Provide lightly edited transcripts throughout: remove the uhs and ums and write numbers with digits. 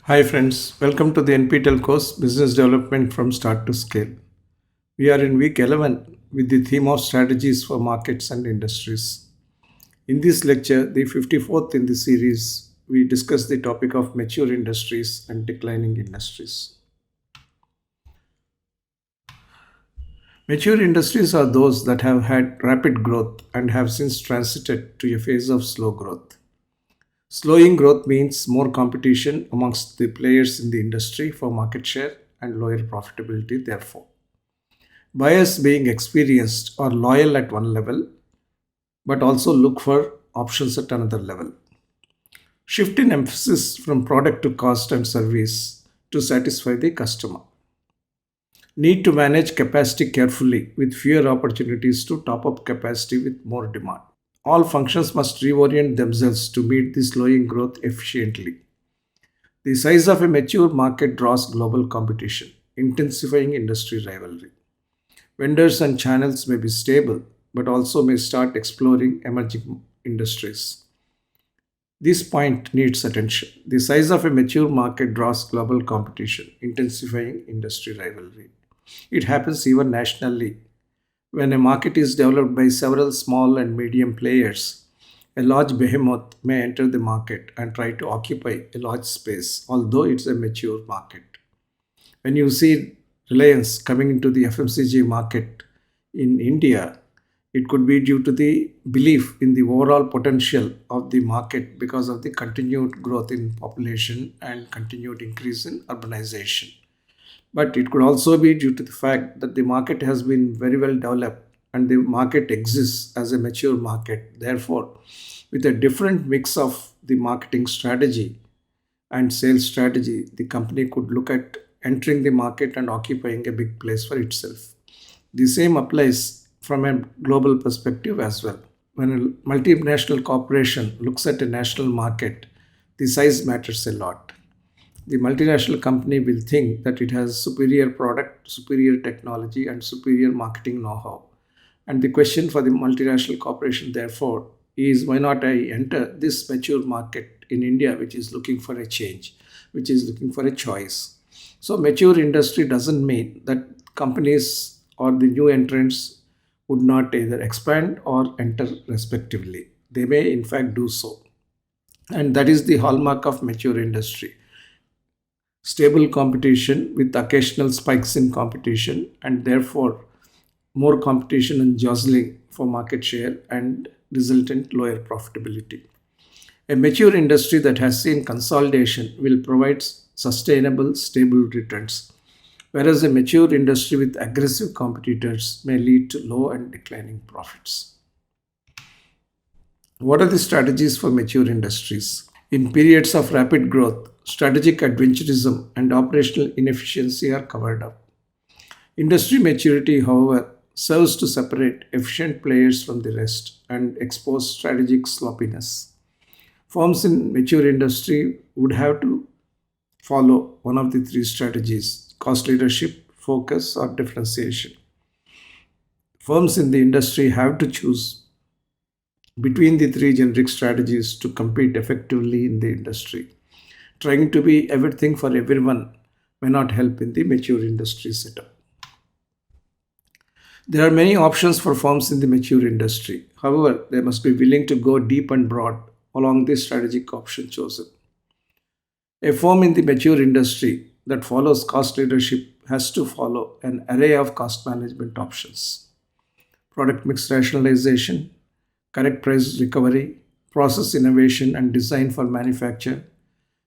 Hi friends, welcome to the NPTEL course Business Development from Start to Scale. We are in week 11 with the theme of strategies for markets and industries. In this lecture, the 54th in the series, we discuss the topic of mature industries and declining industries. Mature industries are those that have had rapid growth and have since transited to a phase of slow growth. Slowing growth means more competition amongst the players in the industry for market share and lower profitability, therefore. Buyers being experienced or loyal at one level, but also look for options at another level. Shift in emphasis from product to cost and service to satisfy the customer. Need to manage capacity carefully with fewer opportunities to top up capacity with more demand. All functions must reorient themselves to meet the slowing growth efficiently. The size of a mature market draws global competition, intensifying industry rivalry. Vendors and channels may be stable, but also may start exploring emerging industries. This point needs attention. The size of a mature market draws global competition, intensifying industry rivalry. It happens even nationally. When a market is developed by several small and medium players, a large behemoth may enter the market and try to occupy a large space, although it's a mature market. When you see Reliance coming into the FMCG market in India, it could be due to the belief in the overall potential of the market because of the continued growth in population and continued increase in urbanization. But it could also be due to the fact that the market has been very well developed and the market exists as a mature market. Therefore, with a different mix of the marketing strategy and sales strategy, the company could look at entering the market and occupying a big place for itself. The same applies from a global perspective as well. When a multinational corporation looks at a national market, the size matters a lot. The multinational company will think that it has superior product, superior technology, and superior marketing know how. And the question for the multinational corporation, therefore, is why not I enter this mature market in India, which is looking for a change, which is looking for a choice. So, mature industry doesn't mean that companies or the new entrants would not either expand or enter respectively. They may, in fact, do so. And that is the hallmark of mature industry. Stable competition with occasional spikes in competition, and therefore more competition and jostling for market share and resultant lower profitability. A mature industry that has seen consolidation will provide sustainable, stable returns, whereas a mature industry with aggressive competitors may lead to low and declining profits. What are the strategies for mature industries? In periods of rapid growth, strategic adventurism and operational inefficiency are covered up. Industry maturity, however, serves to separate efficient players from the rest and expose strategic sloppiness. Firms in mature industry would have to follow one of the three strategies: cost leadership, focus, or differentiation. Firms in the industry have to choose between the three generic strategies to compete effectively in the industry. Trying to be everything for everyone may not help in the mature industry setup. There are many options for firms in the mature industry. However, they must be willing to go deep and broad along the strategic option chosen. A firm in the mature industry that follows cost leadership has to follow an array of cost management options: product mix rationalization, correct price recovery, process innovation and design for manufacture,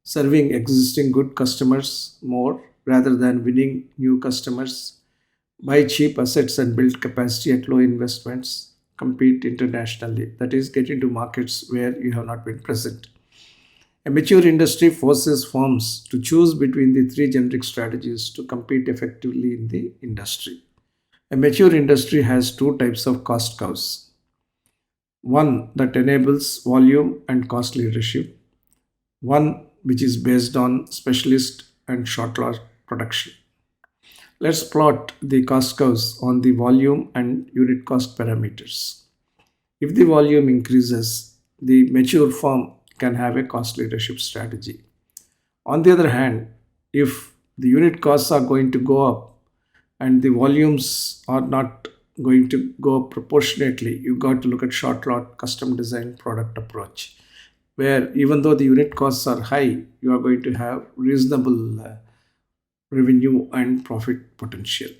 serving existing good customers more rather than winning new customers, buy cheap assets and build capacity at low investments, compete internationally, that is, get into markets where you have not been present. A mature industry forces firms to choose between the three generic strategies to compete effectively in the industry. A mature industry has two types of cost curves: one that enables volume and cost leadership, one which is based on specialist and short lot production. Let's plot the cost curves on the volume and unit cost parameters. If the volume increases, the mature firm can have a cost leadership strategy. On the other hand, if the unit costs are going to go up and the volumes are not going to go up proportionately, you got to look at short lot custom design product approach, where even though the unit costs are high, you are going to have reasonable revenue and profit potential.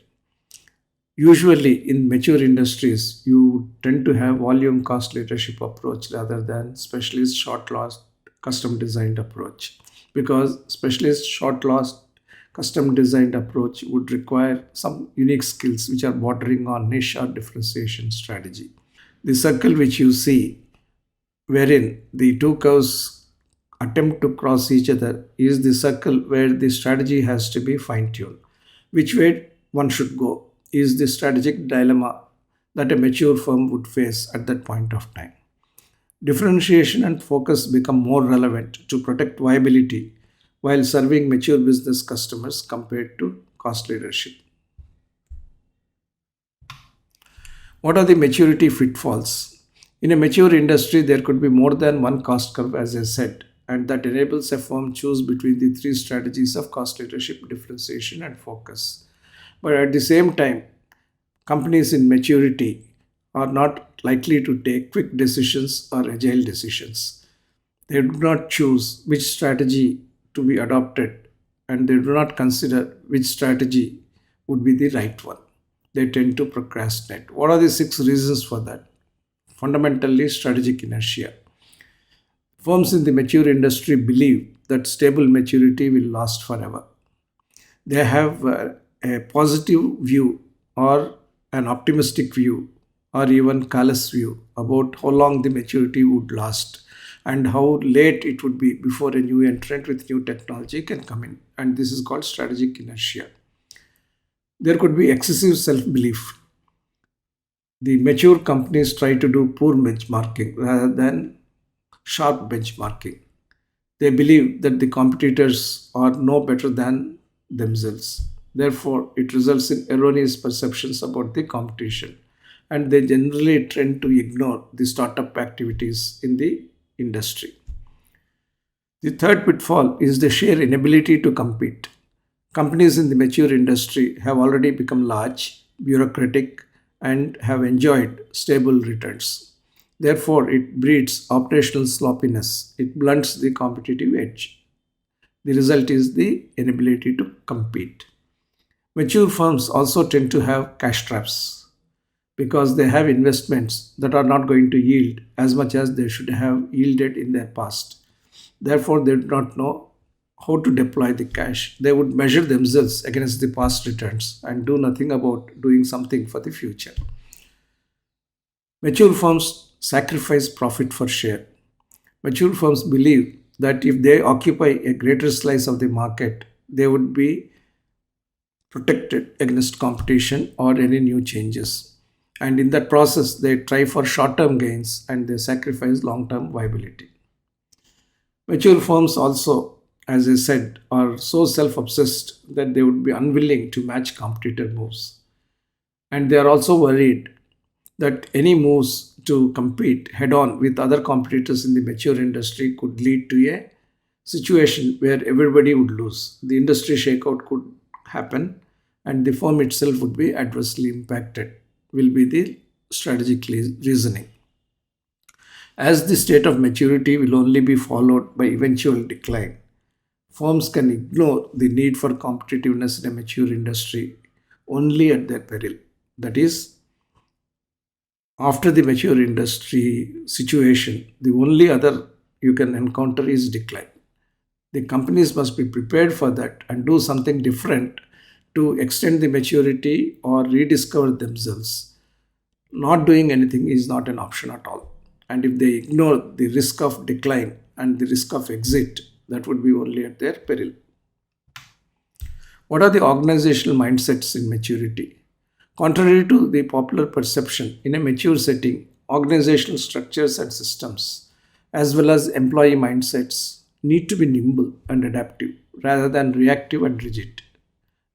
Usually in mature industries, you tend to have volume cost leadership approach rather than specialist short loss custom designed approach, because specialist short loss custom designed approach would require some unique skills which are bordering on niche or differentiation strategy. The circle which you see, wherein the two curves attempt to cross each other, is the circle where the strategy has to be fine tuned. Which way one should go is the strategic dilemma that a mature firm would face at that point of time. Differentiation and focus become more relevant to protect viability while serving mature business customers compared to cost leadership. What are the maturity pitfalls? In a mature industry, there could be more than one cost curve, as I said, and that enables a firm choose between the three strategies of cost leadership, differentiation, and focus. But at the same time, companies in maturity are not likely to take quick decisions or agile decisions. They do not choose which strategy to be adopted, and they do not consider which strategy would be the right one. They tend to procrastinate. What are the six reasons for that? Fundamentally, strategic inertia. Firms in the mature industry believe that stable maturity will last forever. They have a positive view or an optimistic view or even callous view about how long the maturity would last and how late it would be before a new entrant with new technology can come in. And this is called strategic inertia. There could be excessive self belief. The mature companies try to do poor benchmarking rather than sharp benchmarking. They believe that the competitors are no better than themselves. Therefore, it results in erroneous perceptions about the competition, and they generally tend to ignore the startup activities in the industry. The third pitfall is the sheer inability to compete. Companies in the mature industry have already become large, bureaucratic, and have enjoyed stable returns. Therefore, it breeds operational sloppiness. It blunts the competitive edge. The result is the inability to compete. Mature firms also tend to have cash traps because they have investments that are not going to yield as much as they should have yielded in their past. Therefore, they do not know how to deploy the cash. They would measure themselves against the past returns and do nothing about doing something for the future. Mature firms sacrifice profit for share. Mature firms believe that if they occupy a greater slice of the market, they would be protected against competition or any new changes. And in that process, they try for short term gains and they sacrifice long term viability. Mature firms also, as I said, are so self obsessed that they would be unwilling to match competitor moves. And they are also worried that any moves to compete head on with other competitors in the mature industry could lead to a situation where everybody would lose. The industry shakeout could happen and the firm itself would be adversely impacted, will be the strategic reasoning. As the state of maturity will only be followed by eventual decline, firms can ignore the need for competitiveness in a mature industry only at their peril. That is, after the mature industry situation, the only other you can encounter is decline. The companies must be prepared for that and do something different to extend the maturity or rediscover themselves. Not doing anything is not an option at all. And if they ignore the risk of decline and the risk of exit, that would be only at their peril. What are the organizational mindsets in maturity? Contrary to the popular perception, in a mature setting, organizational structures and systems, as well as employee mindsets, need to be nimble and adaptive rather than reactive and rigid.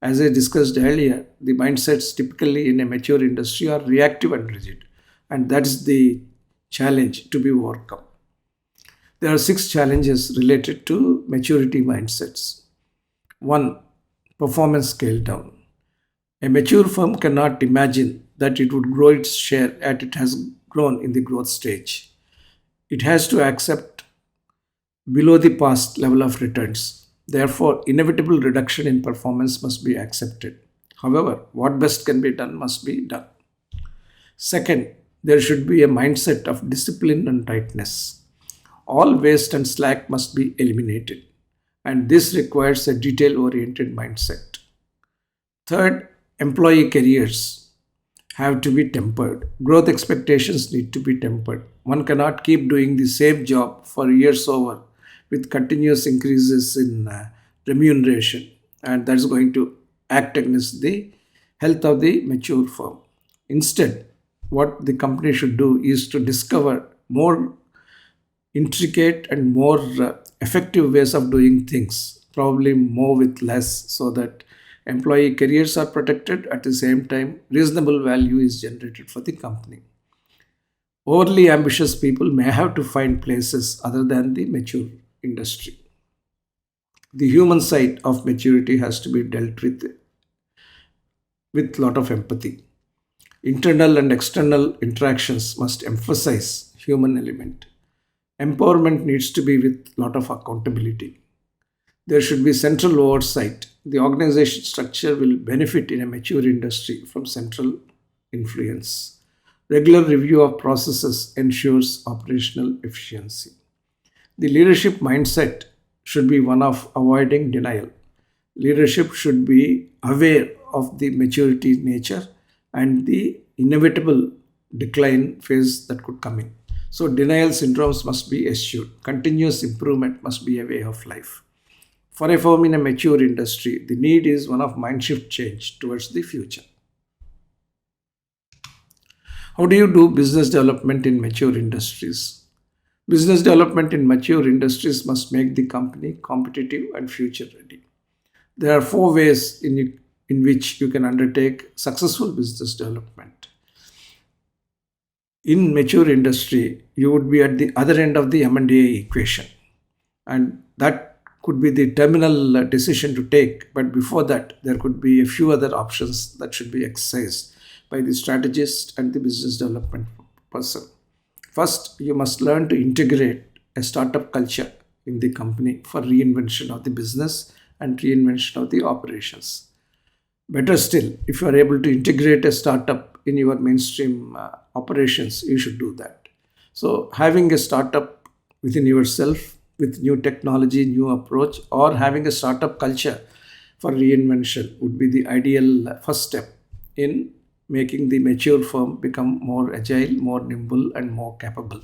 As I discussed earlier, the mindsets typically in a mature industry are reactive and rigid, and that is the challenge to be overcome. There are six challenges related to maturity mindsets. One, performance scale down. A mature firm cannot imagine that it would grow its share as it has grown in the growth stage. It has to accept below the past level of returns. Therefore, inevitable reduction in performance must be accepted. However, what best can be done must be done. Second, there should be a mindset of discipline and tightness. All waste and slack must be eliminated, and this requires a detail oriented mindset. Third, employee careers have to be tempered. Growth expectations need to be tempered. One cannot keep doing the same job for years over with continuous increases in remuneration, and that's going to act against the health of the mature firm. Instead, what the company should do is to discover more intricate and more effective ways of doing things, probably more with less, so that employee careers are protected. At the same time, reasonable value is generated for the company. Overly ambitious people may have to find places other than the mature industry. The human side of maturity has to be dealt with lot of empathy. Internal and external interactions must emphasize human element. Empowerment needs to be with lot of accountability. There should be central oversight. The organization structure will benefit in a mature industry from central influence. Regular review of processes ensures operational efficiency. The leadership mindset should be one of avoiding denial. Leadership should be aware of the maturity nature and the inevitable decline phase that could come in. So, denial syndromes must be eschewed. Continuous improvement must be a way of life. For a firm in a mature industry, the need is one of mindshift change towards the future. How do you do business development in mature industries? Business development in mature industries must make the company competitive and future ready. There are four ways in which you can undertake successful business development. In mature industry, you would be at the other end of the M&A equation, and that could be the terminal decision to take. But before that, there could be a few other options that should be exercised by the strategist and the business development person. First, you must learn to integrate a startup culture in the company for reinvention of the business and reinvention of the operations. Better still, if you are able to integrate a startup in your mainstream operations, you should do that. So, having a startup within yourself with new technology, new approach, or having a startup culture for reinvention would be the ideal first step in making the mature firm become more agile, more nimble, and more capable.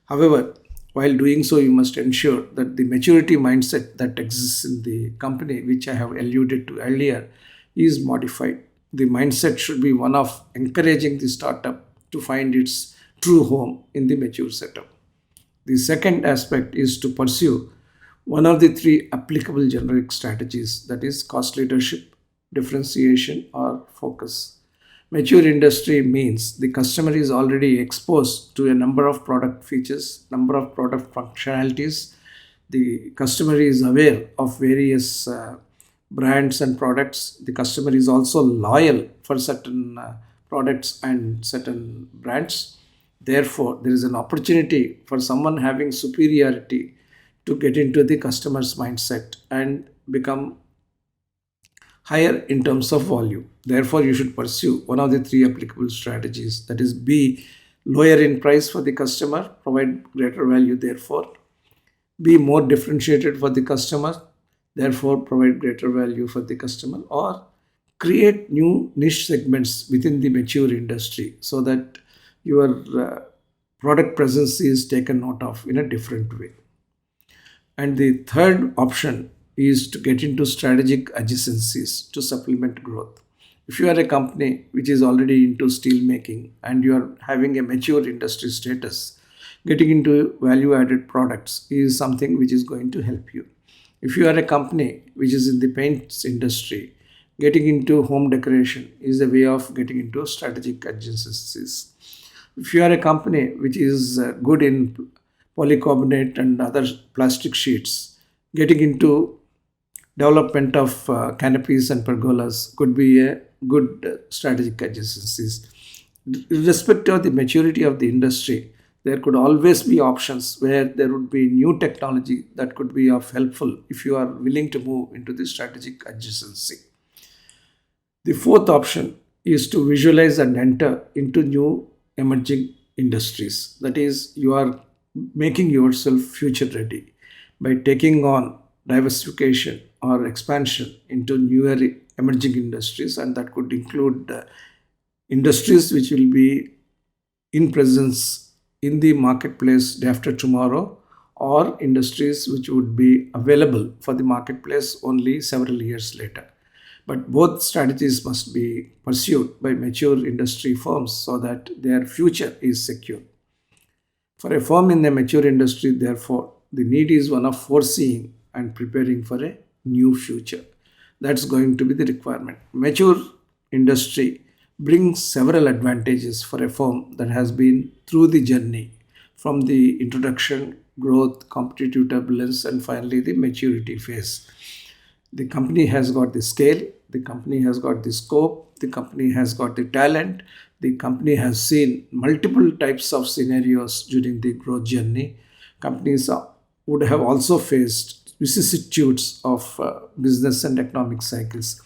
However, while doing so, you must ensure that the maturity mindset that exists in the company, which I have alluded to earlier, is modified. The mindset should be one of encouraging the startup to find its true home in the mature setup. The second aspect is to pursue one of the three applicable generic strategies, that is, cost leadership, differentiation, or focus. Mature industry means the customer is already exposed to a number of product features, number of product functionalities. The customer is aware of various brands and products. The customer is also loyal for certain products and certain brands. Therefore, there is an opportunity for someone having superiority to get into the customer's mindset and become higher in terms of volume. Therefore, you should pursue one of the three applicable strategies, that is, be lower in price for the customer, provide greater value, therefore, be more differentiated for the customer, therefore, provide greater value for the customer, or create new niche segments within the mature industry so that your product presence is taken note of in a different way. And the third option is to get into strategic adjacencies to supplement growth. If you are a company which is already into steel making and you are having a mature industry status, getting into value added products is something which is going to help you. If you are a company which is in the paints industry, getting into home decoration is a way of getting into strategic adjacencies. If you are a company which is good in polycarbonate and other plastic sheets. Getting into development of canopies and pergolas could be a good strategic adjacencies. Irrespective of the maturity of the industry, there could always be options where there would be new technology that could be of helpful if you are willing to move into the strategic adjacency. The fourth option is to visualize and enter into new emerging industries. That is, you are making yourself future ready by taking on diversification or expansion into newer emerging industries, and that could include industries which will be in presence in the marketplace day after tomorrow, or industries which would be available for the marketplace only several years later. But both strategies must be pursued by mature industry firms so that their future is secure. For a firm in a mature industry, therefore, the need is one of foreseeing and preparing for a new future. That's going to be the requirement. Mature industry brings several advantages for a firm that has been through the journey from the introduction, growth, competitive turbulence, and finally the maturity phase. The company has got the scale, the company has got the scope, the company has got the talent, the company has seen multiple types of scenarios during the growth journey. Companies would have also faced vicissitudes of business and economic cycles.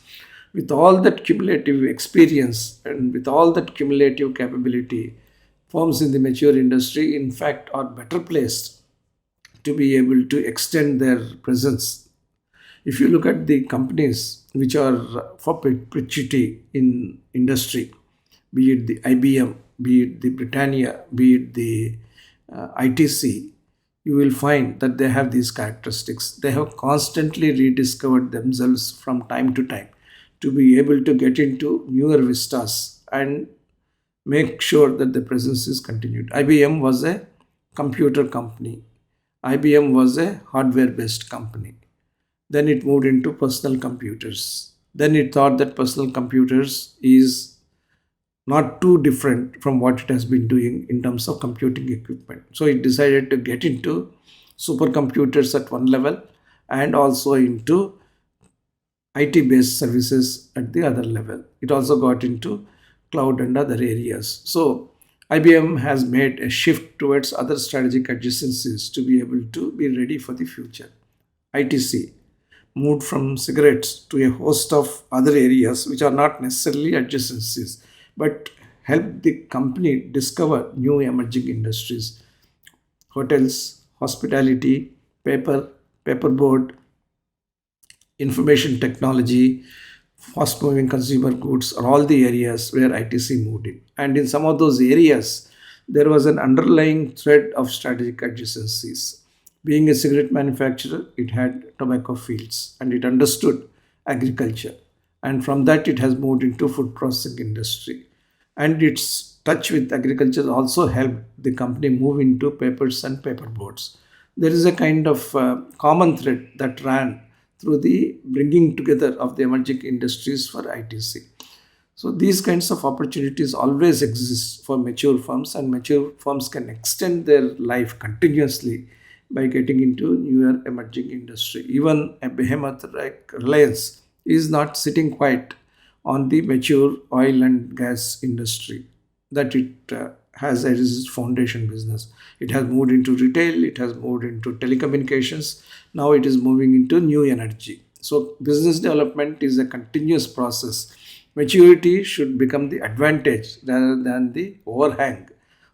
With all that cumulative experience and with all that cumulative capability, firms in the mature industry, in fact, are better placed to be able to extend their presence. If you look at the companies which are for perpetuity in industry, be it the IBM, be it the Britannia, be it the ITC, you will find that they have these characteristics. They have constantly rediscovered themselves from time to time to be able to get into newer vistas and make sure that the presence is continued. IBM was a computer company. IBM was a hardware based company. Then it moved into personal computers. Then it thought that personal computers is not too different from what it has been doing in terms of computing equipment. So it decided to get into supercomputers at one level and also into IT based services at the other level. It also got into cloud and other areas. So IBM has made a shift towards other strategic adjacencies to be able to be ready for the future. ITC moved from cigarettes to a host of other areas which are not necessarily adjacencies but help the company discover new emerging industries. Hotels, hospitality, paperboard, information technology, fast moving consumer goods are all the areas where ITC moved in. And in some of those areas, there was an underlying thread of strategic adjacencies. Being a cigarette manufacturer, it had tobacco fields and it understood agriculture. And from that, it has moved into food processing industry. And its touch with agriculture also helped the company move into papers and paperboards. There is a kind of common thread that ran through the bringing together of the emerging industries for ITC. So these kinds of opportunities always exist for mature firms, and mature firms can extend their life continuously by getting into newer emerging industry. Even a behemoth like Reliance is not sitting quiet on the mature oil and gas industry that it has as its foundation business. It has moved into retail, it has moved into telecommunications, now it is moving into new energy. So, business development is a continuous process. Maturity should become the advantage rather than the overhang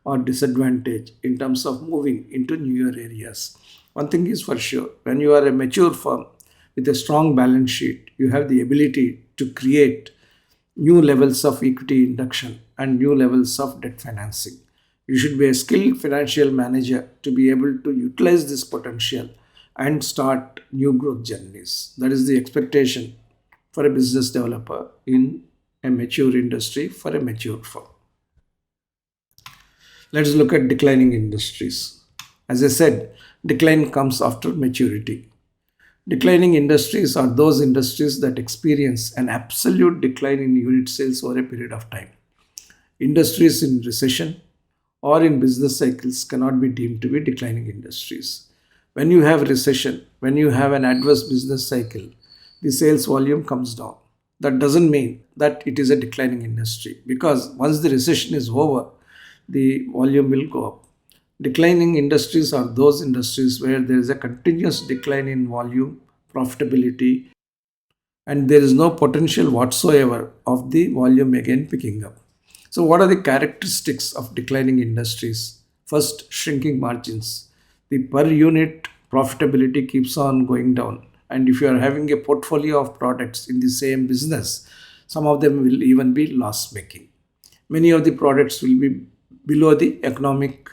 or disadvantage in terms of moving into newer areas. One thing is for sure, when you are a mature firm with a strong balance sheet, you have the ability to create new levels of equity induction and new levels of debt financing. You should be a skilled financial manager to be able to utilize this potential and start new growth journeys. That is the expectation for a business developer in a mature industry for a mature firm. Let's look at declining industries. As I said, decline comes after maturity. Declining industries are those industries that experience an absolute decline in unit sales over a period of time. Industries in recession or in business cycles cannot be deemed to be declining industries. When you have recession, when you have an adverse business cycle, the sales volume comes down. That doesn't mean that it is a declining industry, because once the recession is over, the volume will go up. Declining industries are those industries where there is a continuous decline in volume, profitability, and there is no potential whatsoever of the volume again picking up. So, what are the characteristics of declining industries? First, shrinking margins. The per unit profitability keeps on going down. And if you are having a portfolio of products in the same business, some of them will even be loss making. Many of the products will be below the economic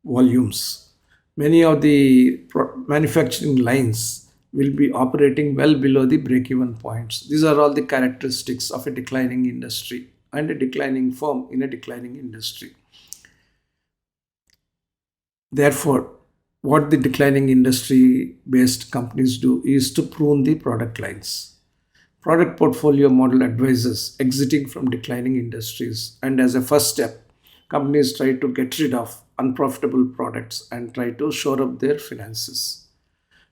volumes. Many of the manufacturing lines will be operating well below the break even points. These are all the characteristics of a declining industry and a declining firm in a declining industry. Therefore, what the declining industry based companies do is to prune the product lines. Product portfolio model advises exiting from declining industries, and as a first step, companies try to get rid of unprofitable products and try to shore up their finances.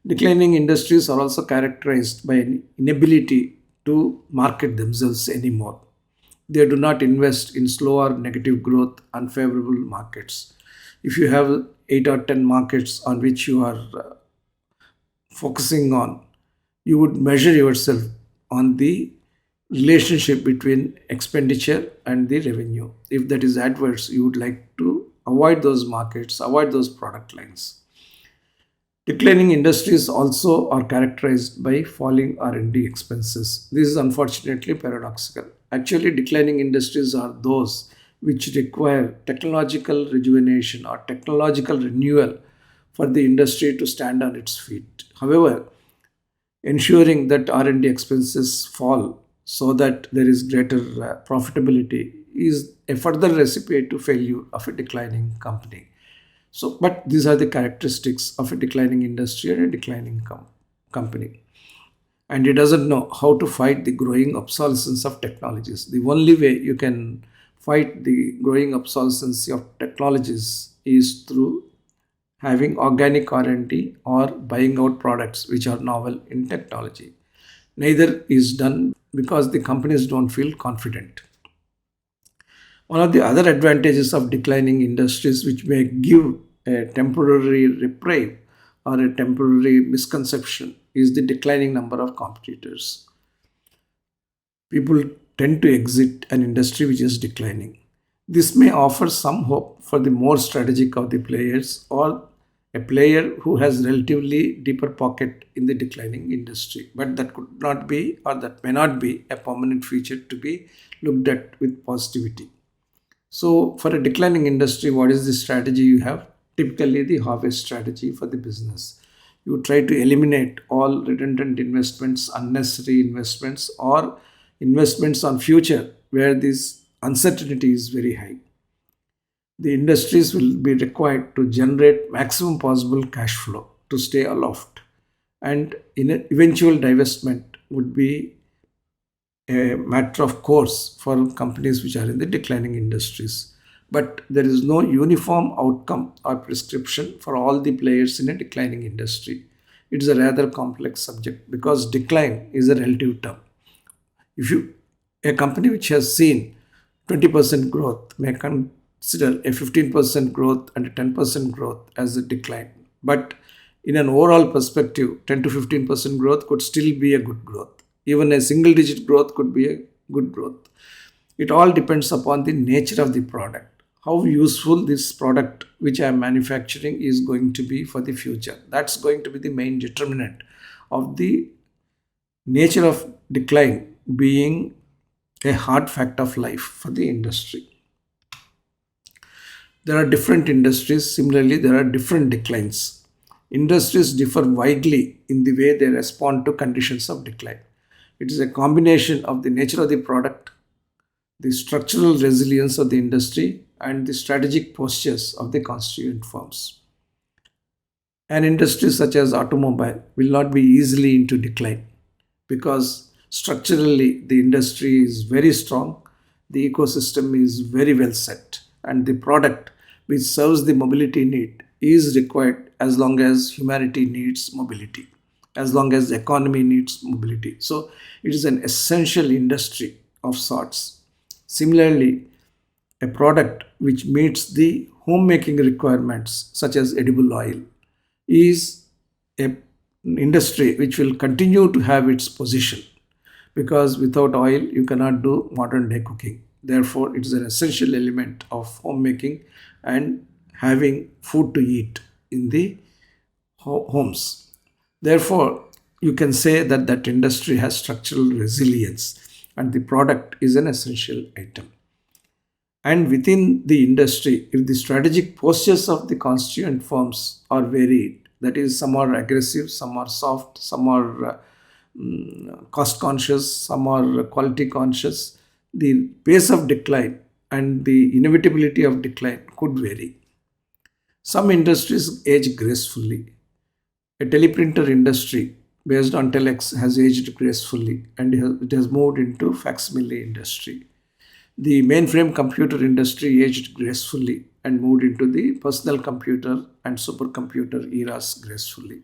Declining industries are also characterized by an inability to market themselves anymore. They do not invest in slower negative growth, unfavorable markets. If you have 8 or 10 markets on which you are focusing on, you would measure yourself on the relationship between expenditure and the revenue. If that is adverse, you would like to avoid those markets, avoid those product lines. Declining industries also are characterized by falling R&D expenses. This is unfortunately paradoxical. Actually, declining industries are those which require technological rejuvenation or technological renewal for the industry to stand on its feet. However, ensuring that R&D expenses fall so that there is greater profitability is a further recipe to failure of a declining company. So, but these are the characteristics of a declining industry and a declining company. And it doesn't know how to fight the growing obsolescence of technologies. The only way you can fight the growing obsolescence of technologies is through having organic R&D or buying out products which are novel in technology. Neither is done because the companies don't feel confident. One of the other advantages of declining industries, which may give a temporary reprieve or a temporary misconception, is the declining number of competitors. People tend to exit an industry which is declining. This may offer some hope for the more strategic of the players or a player who has relatively deeper pocket in the declining industry. But that could not be, or that may not be, a permanent feature to be looked at with positivity. So, for a declining industry, what is the strategy you have? Typically, the harvest strategy for the business. You try to eliminate all redundant investments, unnecessary investments, or investments on future where this uncertainty is very high. The industries will be required to generate maximum possible cash flow to stay aloft, and in an eventual divestment would be a matter of course for companies which are in the declining industries. But there is no uniform outcome or prescription for all the players in a declining industry. It is a rather complex subject because decline is a relative term. If you a company which has seen 20% growth may consider a 15% growth and a 10% growth as a decline. But in an overall perspective, 10 to 15% growth could still be a good growth. Even a single digit growth could be a good growth. It all depends upon the nature of the product, how useful this product which I am manufacturing is going to be for the future. That's going to be the main determinant of the nature of decline being a hard fact of life for the industry. There are different industries, similarly, there are different declines. Industries differ widely in the way they respond to conditions of decline. It is a combination of the nature of the product, the structural resilience of the industry, and the strategic postures of the constituent firms. An industry such as automobile will not be easily into decline because structurally the industry is very strong, the ecosystem is very well set, and the product which serves the mobility need is required as long as humanity needs mobility, as long as the economy needs mobility. So it is an essential industry of sorts. Similarly, a product which meets the homemaking requirements, such as edible oil, is a industry which will continue to have its position, because without oil you cannot do modern day cooking. Therefore, it is an essential element of homemaking and having food to eat in the homes. Therefore, you can say that that industry has structural resilience and the product is an essential item. And within the industry, if the strategic postures of the constituent firms are varied, that is, some are aggressive, some are soft, some are cost conscious, some are quality conscious, the pace of decline and the inevitability of decline could vary. Some industries age gracefully. A teleprinter industry based on telex has aged gracefully and it has moved into facsimile industry. The mainframe computer industry aged gracefully and moved into the personal computer and supercomputer eras gracefully.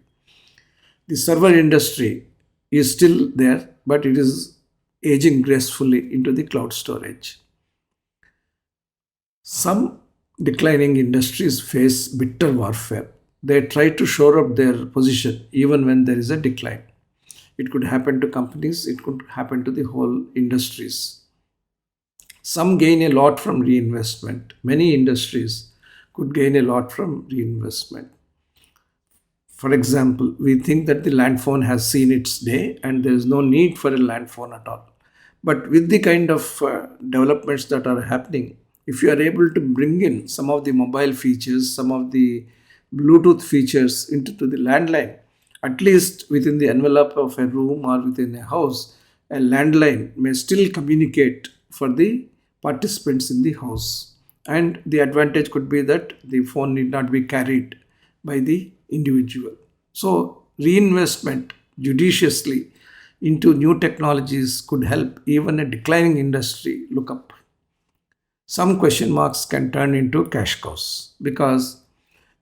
The server industry is still there, but it is aging gracefully into the cloud storage. Some declining industries face bitter warfare. They try to shore up their position even when there is a decline. It could happen to companies, it could happen to the whole industries. Some gain a lot from reinvestment. Many industries could gain a lot from reinvestment. For example, we think that the land phone has seen its day and there is no need for a land phone at all. But with the kind of developments that are happening, if you are able to bring in some of the mobile features, some of the Bluetooth features into to the landline, at least within the envelope of a room or within a house, a landline may still communicate for the participants in the house. And the advantage could be that the phone need not be carried by the individual. So, reinvestment judiciously into new technologies could help even a declining industry look up. Some question marks can turn into cash cows because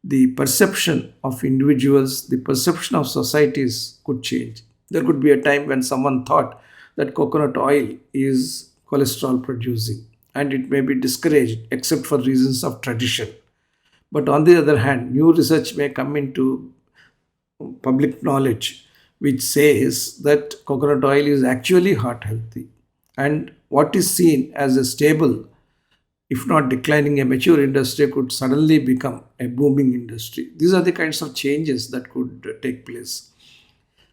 the perception of individuals, the perception of societies could change. There could be a time when someone thought that coconut oil is cholesterol producing and it may be discouraged except for reasons of tradition. But on the other hand, new research may come into public knowledge which says that coconut oil is actually heart healthy. And what is seen as a stable, if not declining, a mature industry could suddenly become a booming industry. These are the kinds of changes that could take place.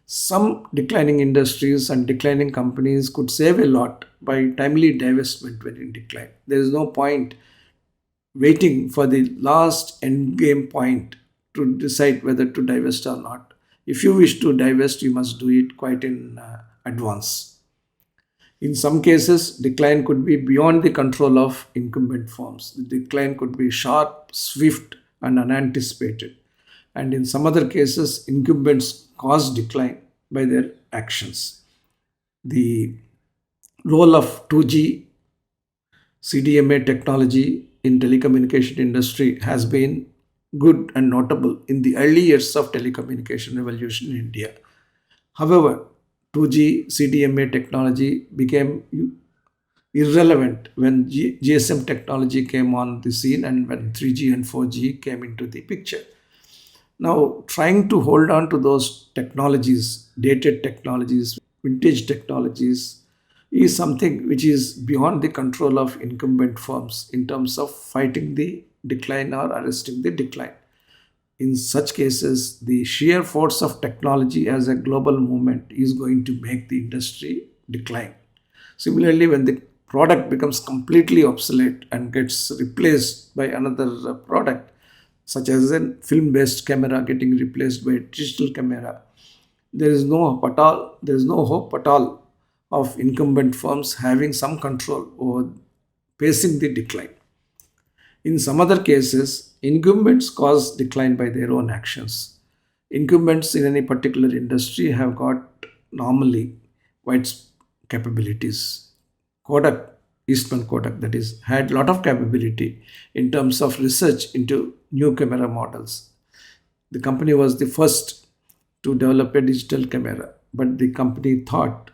Some declining industries and declining companies could save a lot by timely divestment when in decline. There is no point waiting for the last end game point to decide whether to divest or not. If you wish to divest, you must do it quite in advance. In some cases, decline could be beyond the control of incumbent firms. The decline could be sharp, swift, and unanticipated. And in some other cases, incumbents cause decline by their actions. The role of 2G CDMA technology in telecommunication industry has been good and notable in the early years of telecommunication revolution in India. However, 2G CDMA technology became irrelevant when GSM technology came on the scene and when 3G and 4G came into the picture. Now, trying to hold on to those technologies, dated technologies, vintage technologies, is something which is beyond the control of incumbent firms in terms of fighting the decline or arresting the decline. In such cases, the sheer force of technology as a global movement is going to make the industry decline. Similarly, when the product becomes completely obsolete and gets replaced by another product, such as a film-based camera getting replaced by a digital camera, there is no hope at all. There is no hope at all of incumbent firms having some control over pacing the decline. In some other cases, incumbents cause decline by their own actions. Incumbents in any particular industry have got normally wide capabilities. Kodak Eastman Kodak, that is, had lot of capability in terms of research into new camera models. The company was the first to develop a digital camera, but the company thought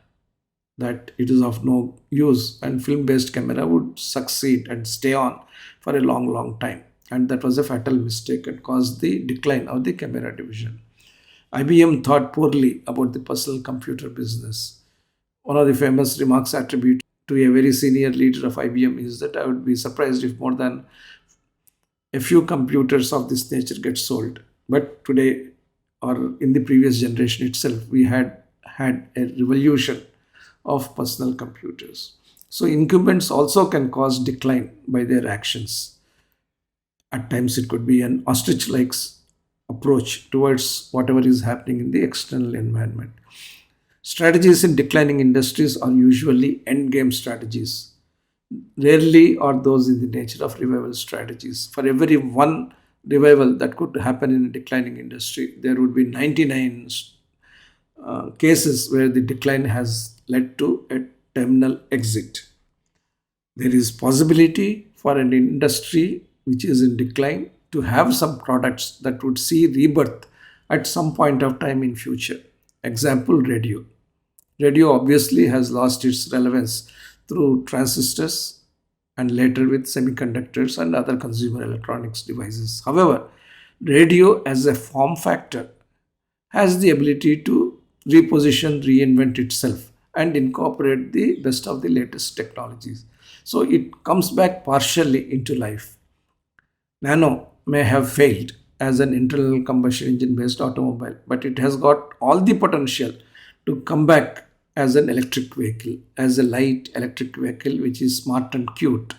that it is of no use and film based camera would succeed and stay on for a long time, and that was a fatal mistake and caused the decline of the camera division. IBM thought poorly about the personal computer business. One of the famous remarks attributed to a very senior leader of IBM is that I would be surprised if more than a few computers of this nature get sold. But today, or in the previous generation itself, we had a revolution of personal computers. So incumbents also can cause decline by their actions. At times, it could be an ostrich-like approach towards whatever is happening in the external environment. Strategies in declining industries are usually endgame strategies. Rarely are those in the nature of revival strategies. For every one revival that could happen in a declining industry, there would be 99 cases where the decline has led to a terminal exit. There is possibility for an industry which is in decline to have some products that would see rebirth at some point of time in future. Example, radio. Radio obviously has lost its relevance through transistors and later with semiconductors and other consumer electronics devices. However, radio as a form factor has the ability to reposition, reinvent itself, and incorporate the best of the latest technologies. So it comes back partially into life. Nano may have failed as an internal combustion engine based automobile, but it has got all the potential to come back as an electric vehicle, as a light electric vehicle which is smart and cute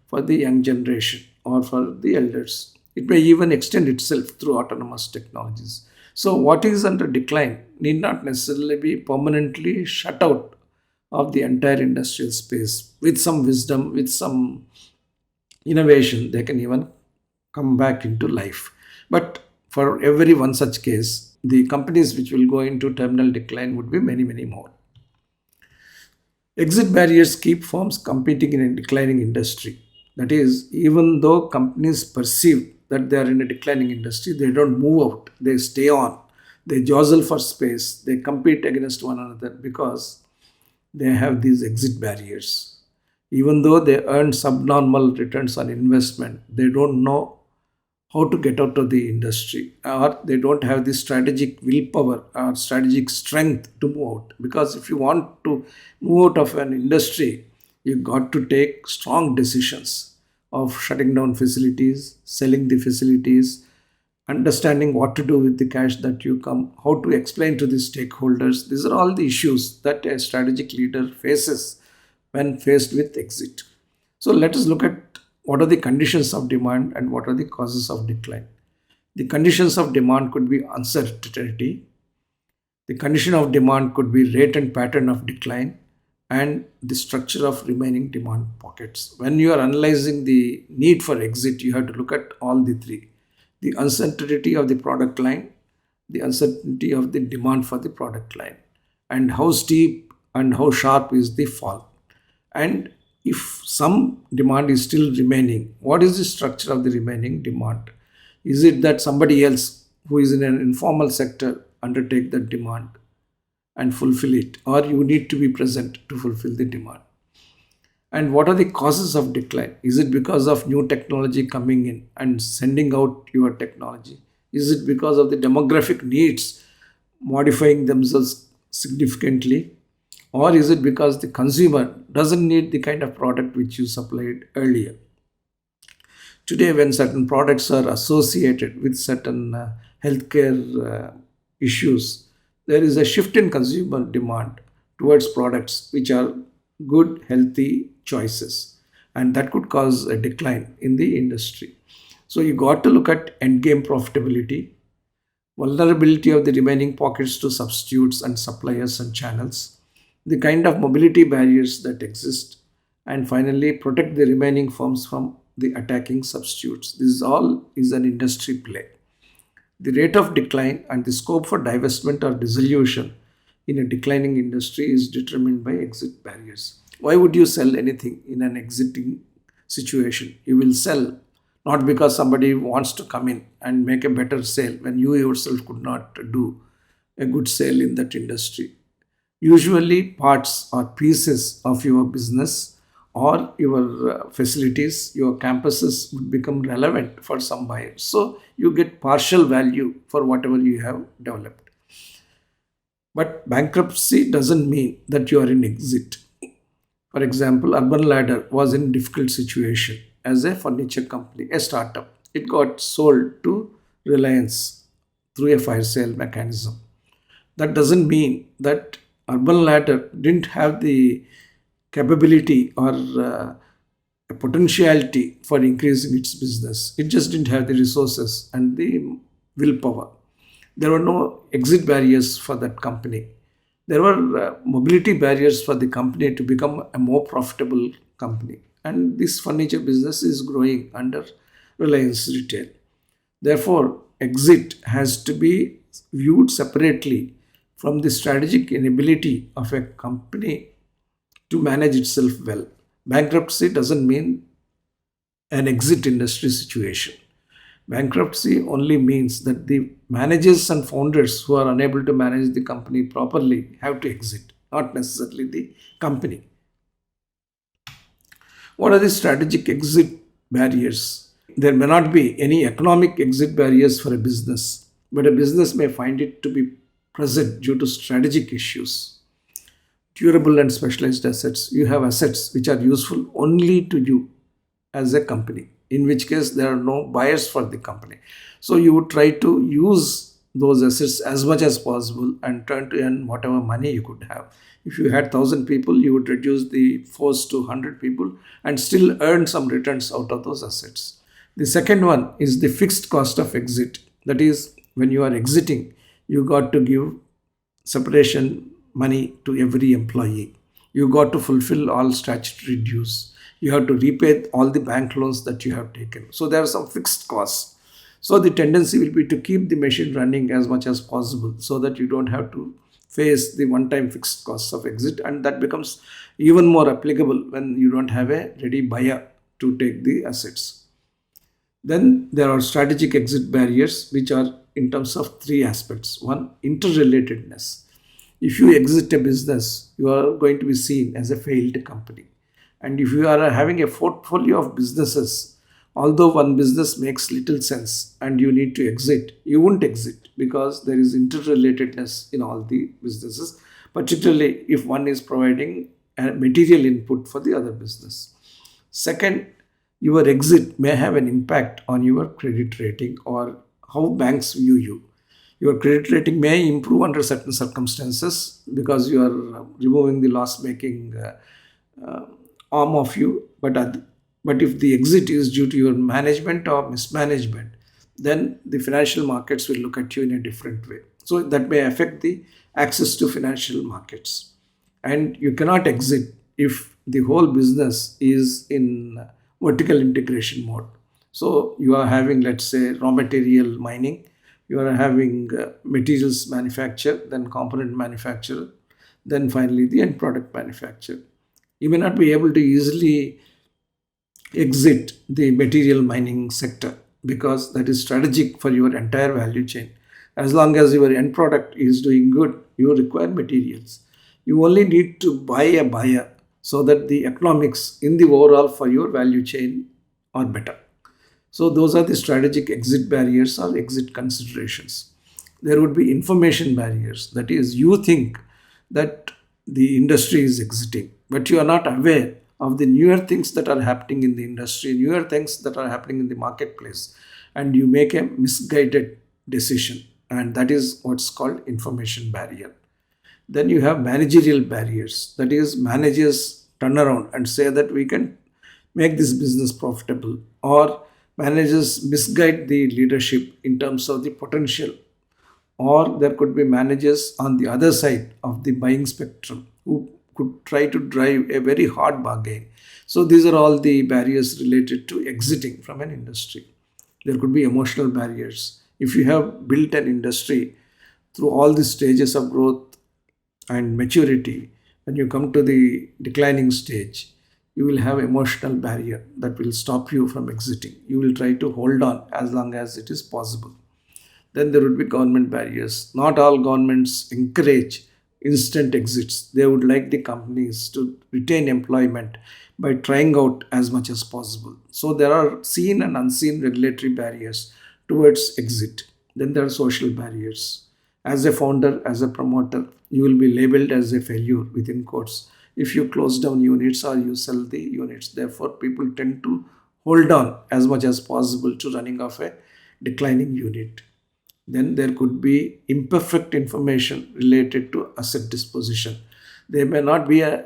for the young generation or for the elders. It may even extend itself through autonomous technologies. So, what is under decline need not necessarily be permanently shut out of the entire industrial space. With some wisdom, with some innovation, they can even come back into life. But for every one such case, the companies which will go into terminal decline would be many more. Exit barriers keep firms competing in a declining industry. That is, even though companies perceive that they are in a declining industry, they don't move out, they stay on, they jostle for space, they compete against one another because they have these exit barriers. Even though they earn subnormal returns on investment, they don't know how to get out of the industry, or they don't have the strategic willpower or strategic strength to move out. Because if you want to move out of an industry, you got to take strong decisions of shutting down facilities, selling the facilities, understanding what to do with the cash that you come, how to explain to the stakeholders. These are all the issues that a strategic leader faces when faced with exit. So let us look at what are the conditions of demand and what are the causes of decline. The conditions of demand could be uncertainty. The condition of demand could be rate and pattern of decline and the structure of remaining demand pockets. When you are analyzing the need for exit, you have to look at all the three: the uncertainty of the product line, the uncertainty of the demand for the product line, and how steep and how sharp is the fall. And if some demand is still remaining, what is the structure of the remaining demand? Is it that somebody else who is in an informal sector undertake that demand and fulfill it, or you need to be present to fulfill the demand? And what are the causes of decline? Is it because of new technology coming in and sending out your technology? Is it because of the demographic needs modifying themselves significantly? Or is it because the consumer doesn't need the kind of product which you supplied earlier? Today, when certain products are associated with certain healthcare issues, there is a shift in consumer demand towards products which are good, healthy choices, and that could cause a decline in the industry. So, you got to look at endgame profitability, vulnerability of the remaining pockets to substitutes and suppliers and channels, the kind of mobility barriers that exist, and finally protect the remaining firms from the attacking substitutes. This all is an industry play. The rate of decline and the scope for divestment or dissolution in a declining industry is determined by exit barriers. Why would you sell anything in an exiting situation? You will sell not because somebody wants to come in and make a better sale when you yourself could not do a good sale in that industry. Usually, parts or pieces of your business or your facilities, your campuses would become relevant for some buyers. So, you get partial value for whatever you have developed. But bankruptcy doesn't mean that you are in exit. For example, Urban Ladder was in difficult situation as a furniture company, a startup. It got sold to Reliance through a fire sale mechanism. That doesn't mean that Urban Ladder didn't have the capability or a potentiality for increasing its business. It just didn't have the resources and the willpower. There were no exit barriers for that company. There were mobility barriers for the company to become a more profitable company. And this furniture business is growing under Reliance Retail. Therefore, exit has to be viewed separately from the strategic inability of a company to manage itself well. Bankruptcy doesn't mean an exit industry situation. Bankruptcy only means that the managers and founders who are unable to manage the company properly have to exit, not necessarily the company. What are the strategic exit barriers? There may not be any economic exit barriers for a business, but a business may find it to be present due to strategic issues. Durable and specialized assets. You have assets which are useful only to you as a company, in which case there are no buyers for the company. So you would try to use those assets as much as possible and try to earn whatever money you could have. If you had 1,000 people, you would reduce the force to 100 people and still earn some returns out of those assets. The second one is the fixed cost of exit. That is, when you are exiting, you got to give separation money to every employee. You got to fulfill all statutory dues. You have to repay all the bank loans that you have taken. So there are some fixed costs. So the tendency will be to keep the machine running as much as possible so that you don't have to face the one-time fixed costs of exit, and that becomes even more applicable when you don't have a ready buyer to take the assets. Then there are strategic exit barriers, which are in terms of three aspects. One, interrelatedness. If you exit a business, you are going to be seen as a failed company. And if you are having a portfolio of businesses, although one business makes little sense and you need to exit, you won't exit because there is interrelatedness in all the businesses, particularly if one is providing a material input for the other business. Second, your exit may have an impact on your credit rating or how banks view you. Your credit rating may improve under certain circumstances because you are removing the loss making arm of you. But if the exit is due to your management or mismanagement, then the financial markets will look at you in a different way. So that may affect the access to financial markets. And you cannot exit if the whole business is in vertical integration mode. So you are having, let's say, raw material mining, you are having materials manufacture, then component manufacturer, then finally the end product manufacturer. You may not be able to easily exit the material mining sector because that is strategic for your entire value chain. As long as your end product is doing good, you require materials. You only need to buy a buyer so that the economics in the overall for your value chain are better. So those are the strategic exit barriers or exit considerations. There would be information barriers. That is, you think that the industry is exiting, but you are not aware of the newer things that are happening in the industry, newer things that are happening in the marketplace, and you make a misguided decision. And that is what's called information barrier. Then you have managerial barriers. That is, managers turn around and say that we can make this business profitable, or managers misguide the leadership in terms of the potential, or there could be managers on the other side of the buying spectrum who could try to drive a very hard bargain. So these are all the barriers related to exiting from an industry. There could be emotional barriers. If you have built an industry through all the stages of growth and maturity, When you come to the declining stage, you will have emotional barrier that will stop you from exiting. You will try to hold on as long as it is possible. Then there would be government barriers. Not all governments encourage instant exits. They would like the companies to retain employment by trying out as much as possible. So there are seen and unseen regulatory barriers towards exit. Then there are social barriers. As a founder, as a promoter, you will be labeled as a failure within quotes if you close down units or you sell the units. Therefore, people tend to hold on as much as possible to running of a declining unit. Then there could be imperfect information related to asset disposition. There may not be a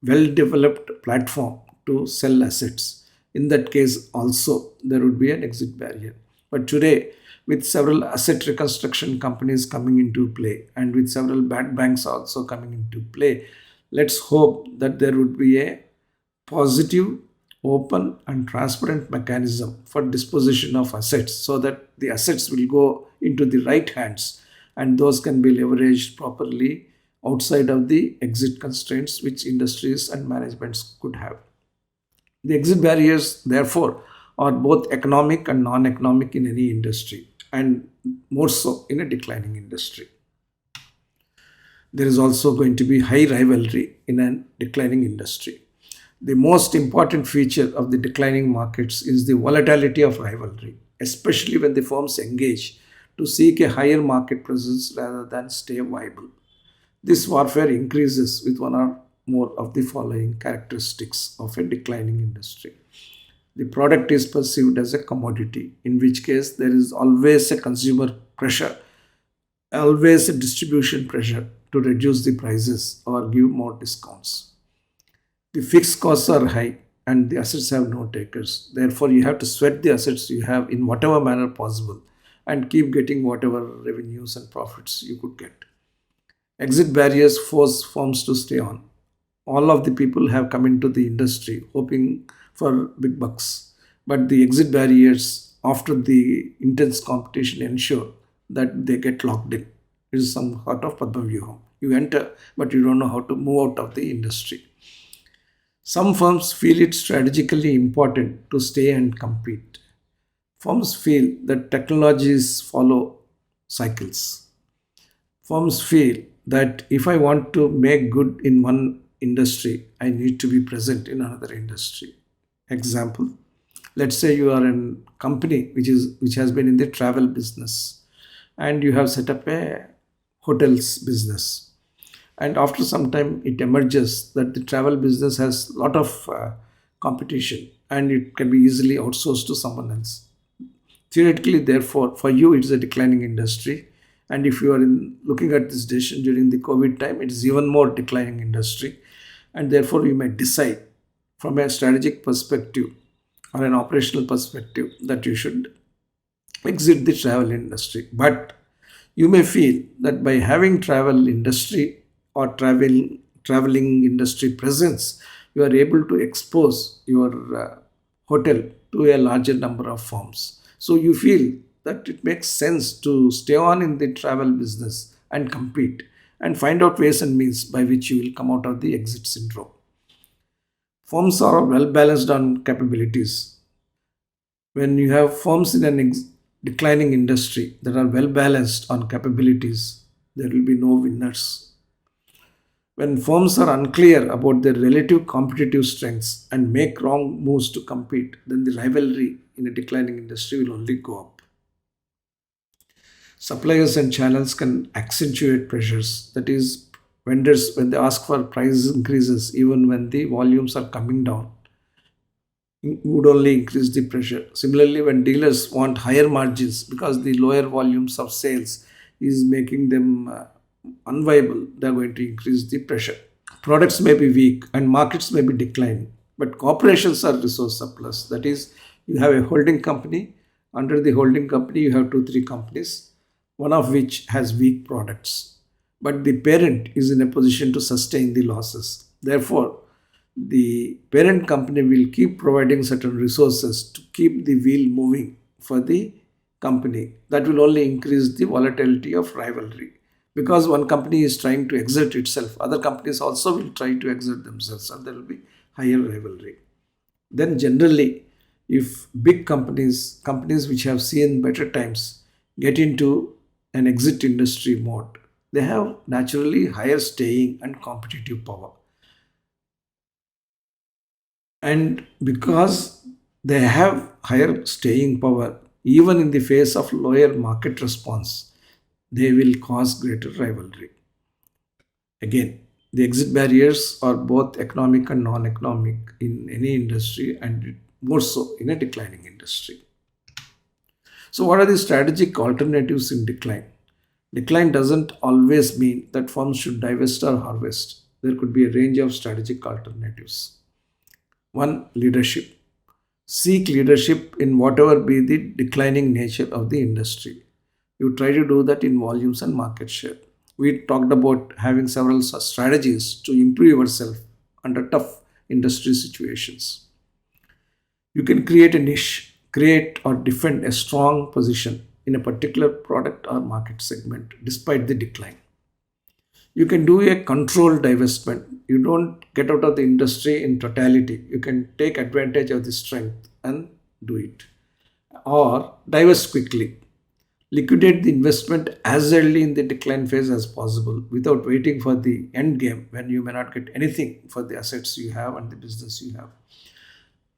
well developed platform to sell assets. In that case, also there would be an exit barrier. But today, with several asset reconstruction companies coming into play and with several bad banks also coming into play, let's hope that there would be a positive, open, and transparent mechanism for disposition of assets so that the assets will go into the right hands and those can be leveraged properly outside of the exit constraints which industries and managements could have. The exit barriers, therefore, are both economic and non economic in any industry, and more so in a declining industry. There is also going to be high rivalry in a declining industry. The most important feature of the declining markets is the volatility of rivalry, especially when the firms engage to seek a higher market presence rather than stay viable. This warfare increases with one or more of the following characteristics of a declining industry. The product is perceived as a commodity, in which case there is always a consumer pressure, always a distribution pressure to reduce the prices or give more discounts. The fixed costs are high and the assets have no takers. Therefore, you have to sweat the assets you have in whatever manner possible and keep getting whatever revenues and profits you could get. Exit barriers force firms to stay on. All of the people have come into the industry hoping for big bucks, but the exit barriers after the intense competition ensure that they get locked in. It is some sort of Padma Vyuham. You enter, but you don't know how to move out of the industry. Some firms feel it strategically important to stay and compete. Firms feel that technologies follow cycles. Firms feel that if I want to make good in one industry, I need to be present in another industry. Example, let's say you are a company which has been in the travel business and you have set up a hotels business, and after some time it emerges that the travel business has a lot of competition and it can be easily outsourced to someone else. Theoretically, therefore, for you it is a declining industry, and if you are looking at this decision during the COVID time, it is even more declining industry, and therefore you may decide from a strategic perspective or an operational perspective that you should exit the travel industry. But you may feel that by having travel industry or traveling industry presence, you are able to expose your hotel to a larger number of firms. So you feel that it makes sense to stay on in the travel business and compete and find out ways and means by which you will come out of the exit syndrome. Firms are well balanced on capabilities. When you have firms in an declining industry that are well balanced on capabilities, there will be no winners. When firms are unclear about their relative competitive strengths and make wrong moves to compete, then the rivalry in a declining industry will only go up. Suppliers and channels can accentuate pressures. That is, vendors, when they ask for price increases, even when the volumes are coming down, would only increase the pressure. Similarly, when dealers want higher margins because the lower volumes of sales is making them unviable, they are going to increase the pressure. Products may be weak and markets may be declining, but corporations are resource surplus. That is, you have a holding company. Under the holding company, you have two, three companies, one of which has weak products. But the parent is in a position to sustain the losses. Therefore, the parent company will keep providing certain resources to keep the wheel moving for the company. That will only increase the volatility of rivalry. Because one company is trying to exert itself, other companies also will try to exert themselves, and there will be higher rivalry. Then generally, if big companies which have seen better times, get into an exit industry mode, they have naturally higher staying and competitive power. And because they have higher staying power, even in the face of lower market response, they will cause greater rivalry. Again, the exit barriers are both economic and non-economic in any industry, and more so in a declining industry. So, what are the strategic alternatives in decline? Decline doesn't always mean that firms should divest or harvest. There could be a range of strategic alternatives. One, leadership. Seek leadership in whatever be the declining nature of the industry. You try to do that in volumes and market share. We talked about having several strategies to improve yourself under tough industry situations. You can create a niche, create or defend a strong position in a particular product or market segment despite the decline. You can do a controlled divestment. You don't get out of the industry in totality. You can take advantage of the strength and do it. Or divest quickly. Liquidate the investment as early in the decline phase as possible without waiting for the end game when you may not get anything for the assets you have and the business you have.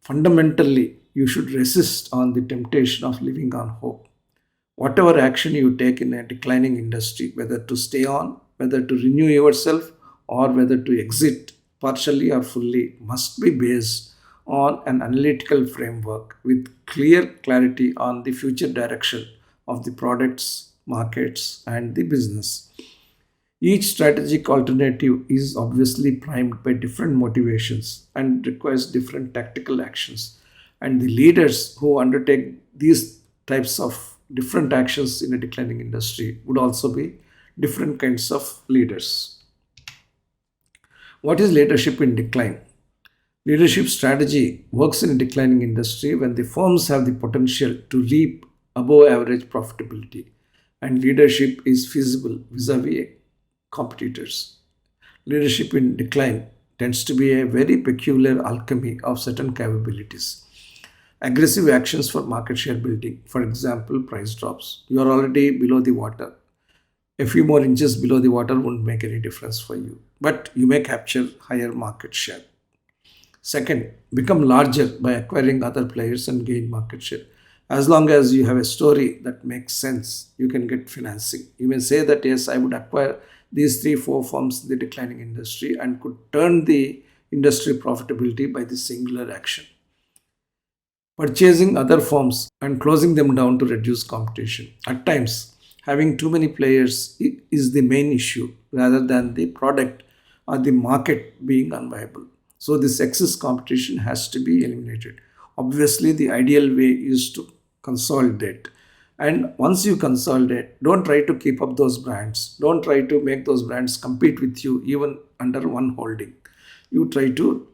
Fundamentally, you should resist on the temptation of living on hope. Whatever action you take in a declining industry, whether to stay on, whether to renew yourself, or whether to exit partially or fully, must be based on an analytical framework with clear clarity on the future direction of the products, markets, and the business. Each strategic alternative is obviously primed by different motivations and requires different tactical actions. And the leaders who undertake these types of different actions in a declining industry would also be different kinds of leaders. What is leadership in decline? Leadership strategy works in a declining industry when the firms have the potential to reap above average profitability and leadership is feasible vis-a-vis competitors. Leadership in decline tends to be a very peculiar alchemy of certain capabilities. Aggressive actions for market share building, for example, price drops. You are already below the water. A few more inches below the water won't make any difference for you, but you may capture higher market share. Second, become larger by acquiring other players and gain market share. As long as you have a story that makes sense, you can get financing. You may say that, yes, I would acquire these three, four firms in the declining industry and could turn the industry profitability by this singular action. Purchasing other firms and closing them down to reduce competition. At times, having too many players is the main issue rather than the product or the market being unviable. So, this excess competition has to be eliminated. Obviously, the ideal way is to consolidate. And once you consolidate, don't try to keep up those brands. Don't try to make those brands compete with you even under one holding. You try to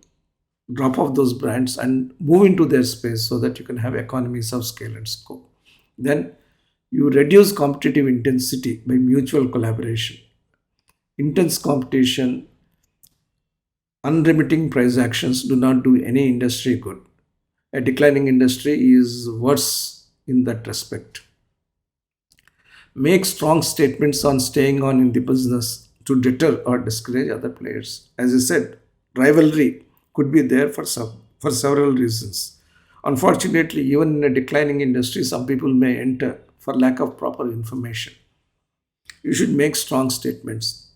drop off those brands and move into their space so that you can have economies of scale and scope. Then you reduce competitive intensity by mutual collaboration. Intense competition, unremitting price actions do not do any industry good. A declining industry is worse in that respect. Make strong statements on staying on in the business to deter or discourage other players. As I said, rivalry could be there for several reasons. Unfortunately, even in a declining industry, some people may enter for lack of proper information. You should make strong statements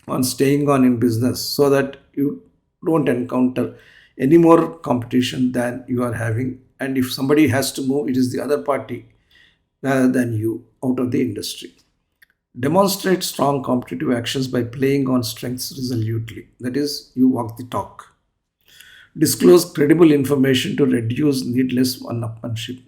on staying on in business so that you don't encounter any more competition than you are having. And if somebody has to move, it is the other party rather than you out of the industry. Demonstrate strong competitive actions by playing on strengths resolutely. That is, you walk the talk. Disclose credible information to reduce needless one-upmanship.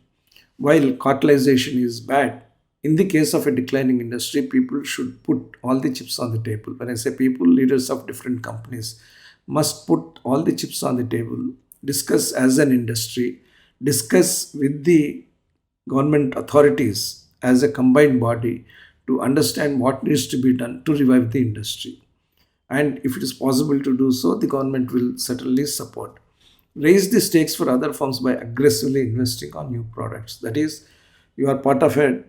While cartelization is bad, in the case of a declining industry, people should put all the chips on the table. When I say people, leaders of different companies must put all the chips on the table, discuss as an industry, discuss with the government authorities as a combined body to understand what needs to be done to revive the industry. And if it is possible to do so, the government will certainly support. Raise the stakes for other firms by aggressively investing on new products. That is, you are part of a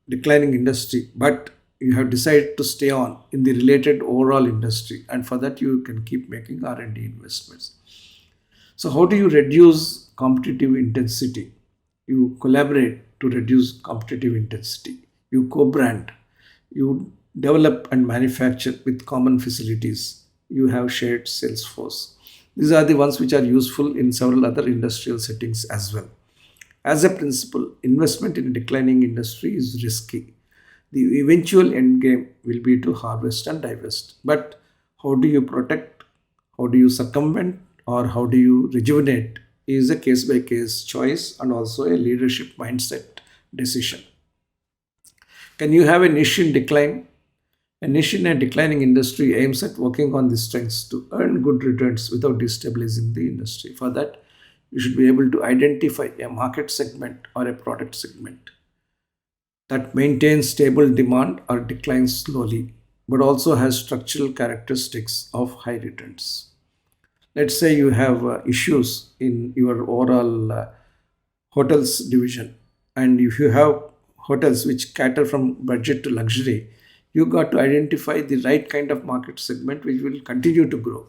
declining industry, but you have decided to stay on in the related overall industry, and for that you can keep making R&D investments. So, how do you reduce competitive intensity? You collaborate to reduce competitive intensity. You co brand. You develop and manufacture with common facilities. You have shared sales force. These are the ones which are useful in several other industrial settings as well. As a principle, investment in a declining industry is risky. The eventual end game will be to harvest and divest. But how do you protect, how do you circumvent, or how do you rejuvenate is a case by case choice and also a leadership mindset decision. Can you have a niche in decline? A niche in a declining industry aims at working on the strengths to earn good returns without destabilizing the industry. For that, you should be able to identify a market segment or a product segment that maintains stable demand or declines slowly, but also has structural characteristics of high returns. Let's say you have issues in your overall hotels division, and if you have hotels which cater from budget to luxury, you got to identify the right kind of market segment which will continue to grow.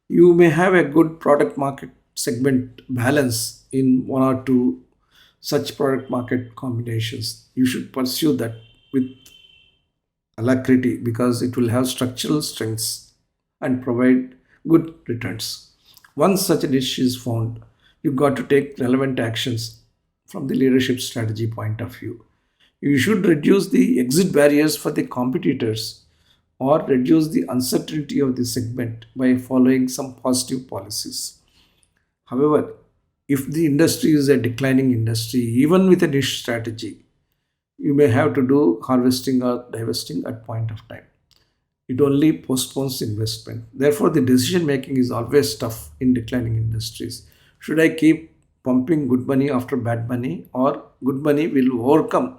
You may have a good product market segment balance in one or two such product market combinations. You should pursue that with alacrity because it will have structural strengths and provide good returns. Once such a niche is found, you've got to take relevant actions from the leadership strategy point of view. You should reduce the exit barriers for the competitors or reduce the uncertainty of the segment by following some positive policies. However, if the industry is a declining industry, even with a niche strategy, you may have to do harvesting or divesting at point of time. It only postpones investment. Therefore, the decision making is always tough in declining industries. Should I keep pumping good money after bad money, or good money will overcome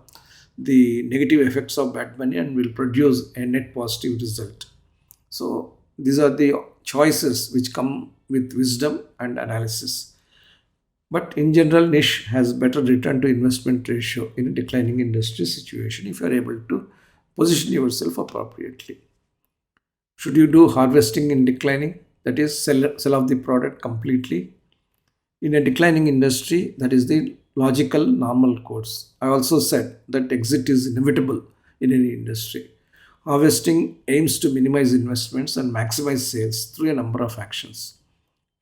the negative effects of bad money and will produce a net positive result? So, these are the choices which come with wisdom and analysis. But in general, niche has better return to investment ratio in a declining industry situation if you are able to position yourself appropriately. Should you do harvesting in declining? That is, sell off the product completely. In a declining industry, that is the logical normal course. I also said that exit is inevitable in any industry. Harvesting aims to minimize investments and maximize sales through a number of actions.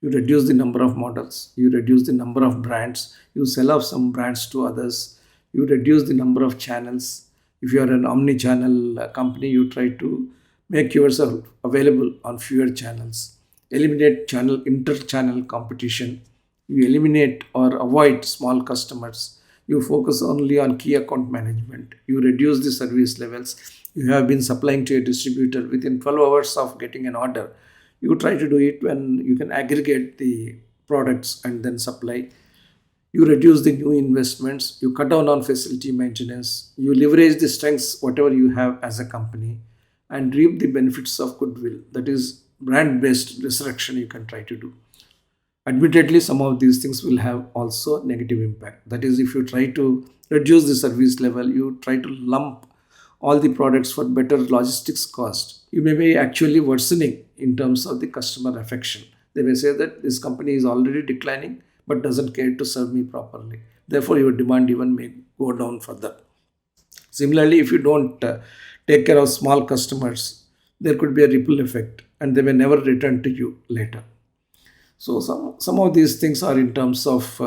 You reduce the number of models, you reduce the number of brands, you sell off some brands to others, you reduce the number of channels. If you are an omni channel company, you try to make yourself available on fewer channels, eliminate channel inter channel competition, you eliminate or avoid small customers, you focus only on key account management, you reduce the service levels. You have been supplying to a distributor within 12 hours of getting an order. You try to do it when you can aggregate the products and then supply. You reduce the new investments, you cut down on facility maintenance, you leverage the strengths whatever you have as a company and reap the benefits of goodwill. That is brand based resurrection you can try to do. Admittedly, some of these things will have also negative impact. That is, if you try to reduce the service level, you try to lump all the products for better logistics cost, you may be actually worsening in terms of the customer affection. They may say that this company is already declining but doesn't care to serve me properly. Therefore, your demand even may go down further. Similarly, if you don't take care of small customers, there could be a ripple effect and they may never return to you later. So some of these things are in terms of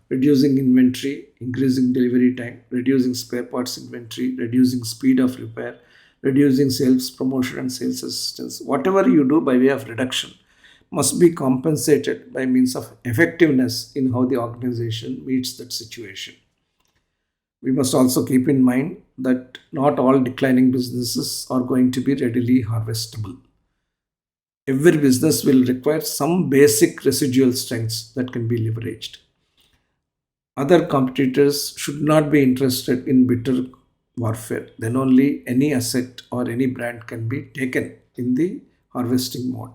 reducing inventory, increasing delivery time, reducing spare parts inventory, reducing speed of repair, reducing sales promotion and sales assistance. Whatever you do by way of reduction must be compensated by means of effectiveness in how the organization meets that situation. We must also keep in mind that not all declining businesses are going to be readily harvestable. Every business will require some basic residual strengths that can be leveraged. Other competitors should not be interested in bitter warfare. Then only any asset or any brand can be taken in the harvesting mode.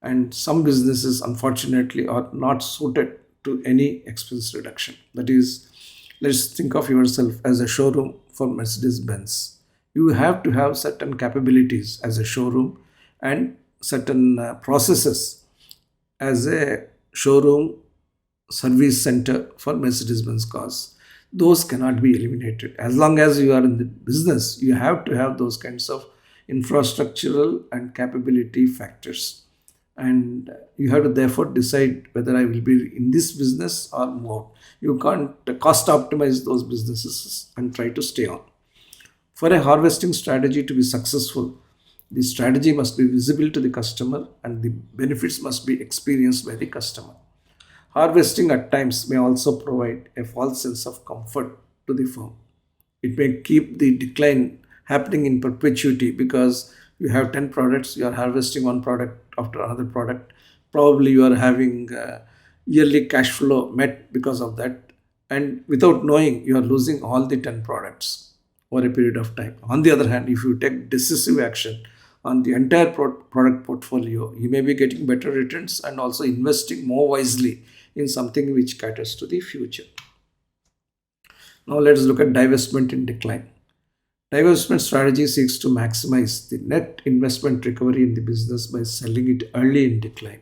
And some businesses, unfortunately, are not suited to any expense reduction. That is, let's think of yourself as a showroom for Mercedes Benz. You have to have certain capabilities as a showroom and certain processes as a showroom service center for Mercedes Benz cars. Those cannot be eliminated. As long as you are in the business, you have to have those kinds of infrastructural and capability factors. And you have to therefore decide whether I will be in this business or move out. You can't cost optimize those businesses and try to stay on. For a harvesting strategy to be successful, the strategy must be visible to the customer and the benefits must be experienced by the customer. Harvesting at times may also provide a false sense of comfort to the firm. It may keep the decline happening in perpetuity because you have 10 products, you are harvesting one product after another product. Probably you are having yearly cash flow met because of that. And without knowing, you are losing all the 10 products over a period of time. On the other hand, if you take decisive action on the entire product portfolio, you may be getting better returns and also investing more wisely in something which caters to the future. Now let's look at divestment in decline. Divestment strategy seeks to maximize the net investment recovery in the business by selling it early in decline,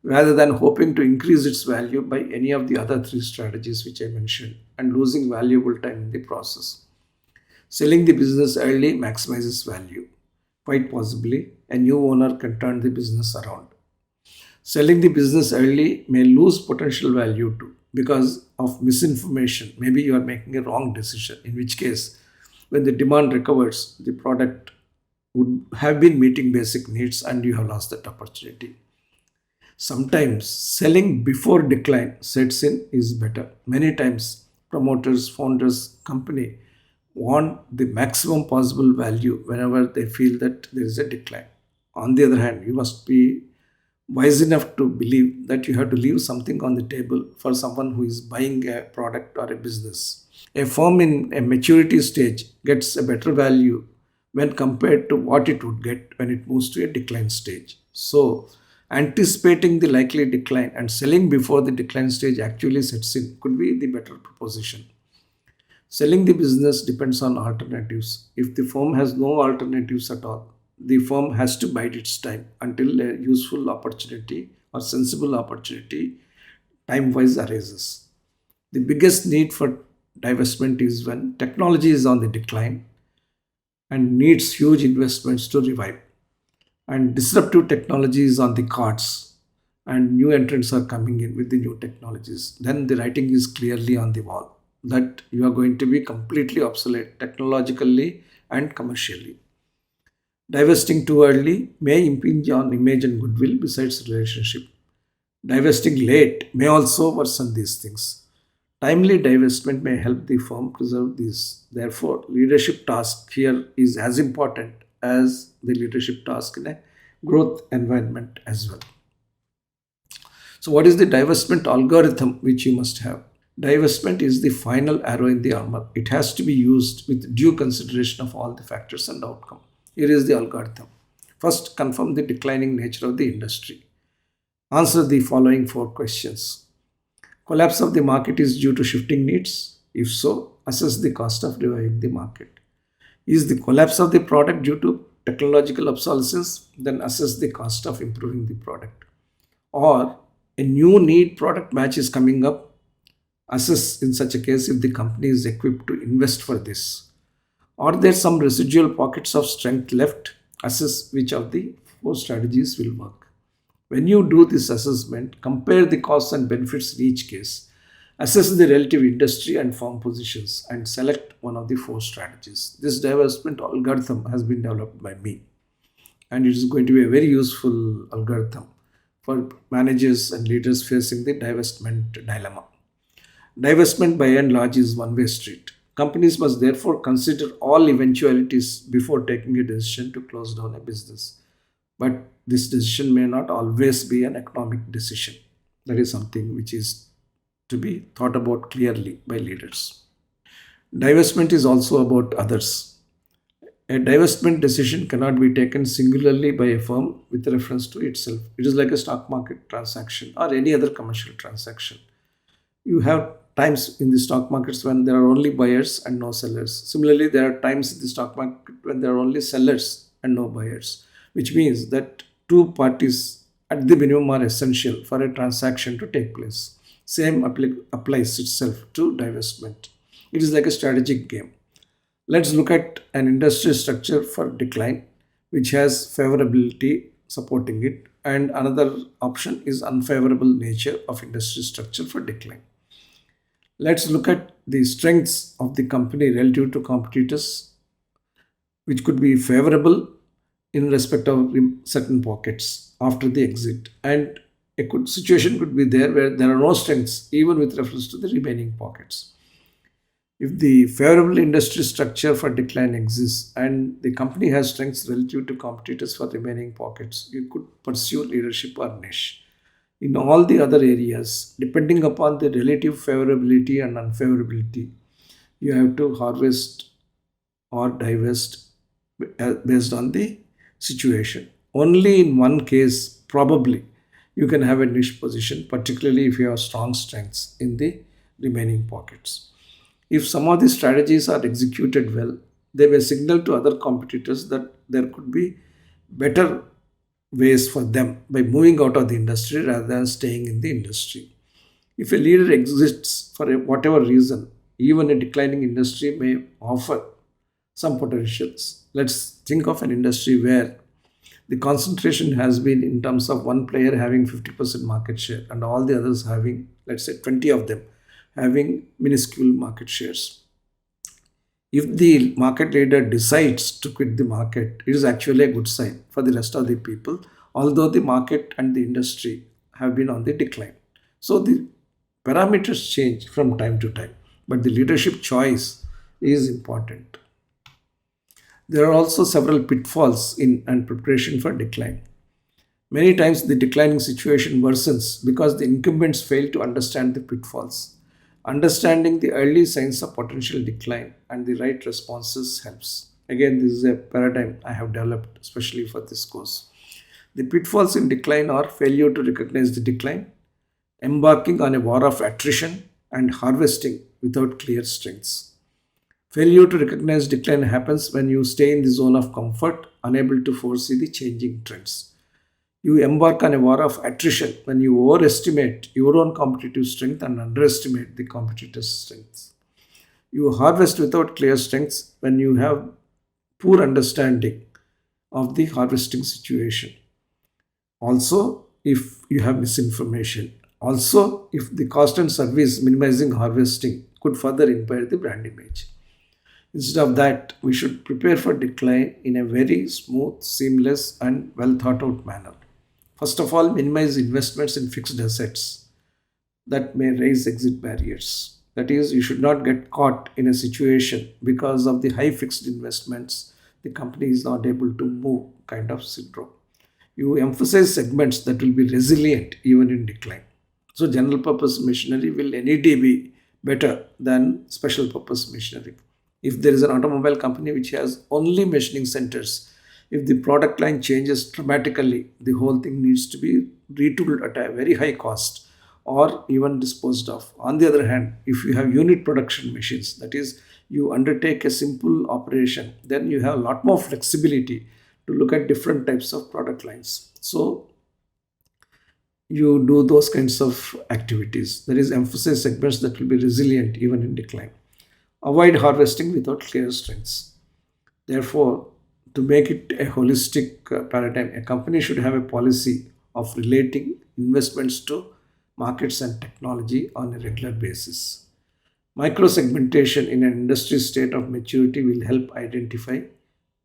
rather than hoping to increase its value by any of the other three strategies which I mentioned and losing valuable time in the process. Selling the business early maximizes value. Quite possibly, a new owner can turn the business around. Selling the business early may lose potential value too because of misinformation. Maybe you are making a wrong decision, in which case, when the demand recovers, the product would have been meeting basic needs and you have lost that opportunity. Sometimes selling before decline sets in is better. Many times, promoters, founders, company want the maximum possible value whenever they feel that there is a decline. On the other hand, you must be wise enough to believe that you have to leave something on the table for someone who is buying a product or a business. A firm in a maturity stage gets a better value when compared to what it would get when it moves to a decline stage. So, anticipating the likely decline and selling before the decline stage actually sets in could be the better proposition. Selling the business depends on alternatives. If the firm has no alternatives at all, the firm has to bide its time until a useful opportunity or sensible opportunity time wise arises. The biggest need for divestment is when technology is on the decline and needs huge investments to revive. And disruptive technology is on the cards and new entrants are coming in with the new technologies. Then the writing is clearly on the wall that you are going to be completely obsolete technologically and commercially. Divesting too early may impinge on image and goodwill besides relationship. Divesting late may also worsen these things. Timely divestment may help the firm preserve these. Therefore, leadership task here is as important as the leadership task in a growth environment as well. So, what is the divestment algorithm which you must have? Divestment is the final arrow in the armor. It has to be used with due consideration of all the factors and outcome. Here is the algorithm. First, confirm the declining nature of the industry. Answer the following four questions. Collapse of the market is due to shifting needs? If so, assess the cost of reviving the market. Is the collapse of the product due to technological obsolescence? Then assess the cost of improving the product. Or a new need product match is coming up? Assess in such a case if the company is equipped to invest for this. Are there some residual pockets of strength left? Assess which of the four strategies will work. When you do this assessment, compare the costs and benefits in each case. Assess the relative industry and firm positions and select one of the four strategies. This divestment algorithm has been developed by me and it is going to be a very useful algorithm for managers and leaders facing the divestment dilemma. Divestment by and large is one way street. Companies must therefore consider all eventualities before taking a decision to close down a business. But this decision may not always be an economic decision. That is something which is to be thought about clearly by leaders. Divestment is also about others. A divestment decision cannot be taken singularly by a firm with reference to itself. It is like a stock market transaction or any other commercial transaction. You have times in the stock markets when there are only buyers and no sellers. Similarly, there are times in the stock market when there are only sellers and no buyers, which means that two parties at the minimum are essential for a transaction to take place. Same applies itself to divestment. It is like a strategic game. Let's look at an industry structure for decline, which has favorability supporting it, and another option is unfavorable nature of industry structure for decline. Let's look at the strengths of the company relative to competitors, which could be favorable in respect of certain pockets after the exit. And a good situation could be there where there are no strengths, even with reference to the remaining pockets. If the favorable industry structure for decline exists and the company has strengths relative to competitors for remaining pockets, you could pursue leadership or niche. In all the other areas, depending upon the relative favorability and unfavorability, you have to harvest or divest based on the situation. Only in one case, probably, you can have a niche position, particularly if you have strong strengths in the remaining pockets. If some of these strategies are executed well, they may signal to other competitors that there could be better ways for them by moving out of the industry rather than staying in the industry. If a leader exists for whatever reason, even a declining industry may offer some potentials. Let's think of an industry where the concentration has been in terms of one player having 50% market share and all the others having, let's say, 20 of them having minuscule market shares. If the market leader decides to quit the market, it is actually a good sign for the rest of the people, although the market and the industry have been on the decline. So the parameters change from time to time, but the leadership choice is important. There are also several pitfalls in and preparation for decline. Many times the declining situation worsens because the incumbents fail to understand the pitfalls. Understanding the early signs of potential decline and the right responses helps. Again, this is a paradigm I have developed especially for this course. The pitfalls in decline are failure to recognize the decline, embarking on a war of attrition, and harvesting without clear strengths. Failure to recognize decline happens when you stay in the zone of comfort, unable to foresee the changing trends. You embark on a war of attrition when you overestimate your own competitive strength and underestimate the competitor's strengths. You harvest without clear strengths when you have poor understanding of the harvesting situation. Also, if you have misinformation. Also, if the cost and service minimizing harvesting could further impair the brand image. Instead of that, we should prepare for decline in a very smooth, seamless, and well thought out manner. First of all, minimize investments in fixed assets that may raise exit barriers. That is, you should not get caught in a situation because of the high fixed investments, the company is not able to move kind of syndrome. You emphasize segments that will be resilient even in decline. So, general purpose machinery will any day be better than special purpose machinery. If there is an automobile company which has only machining centers, if the product line changes dramatically, the whole thing needs to be retooled at a very high cost or even disposed of. On the other hand, if you have unit production machines, that is, you undertake a simple operation, then you have a lot more flexibility to look at different types of product lines. So, you do those kinds of activities. There is emphasize segments that will be resilient even in decline. Avoid harvesting without clear strengths. Therefore, to make it a holistic paradigm, a company should have a policy of relating investments to markets and technology on a regular basis. Micro segmentation in an industry state of maturity will help identify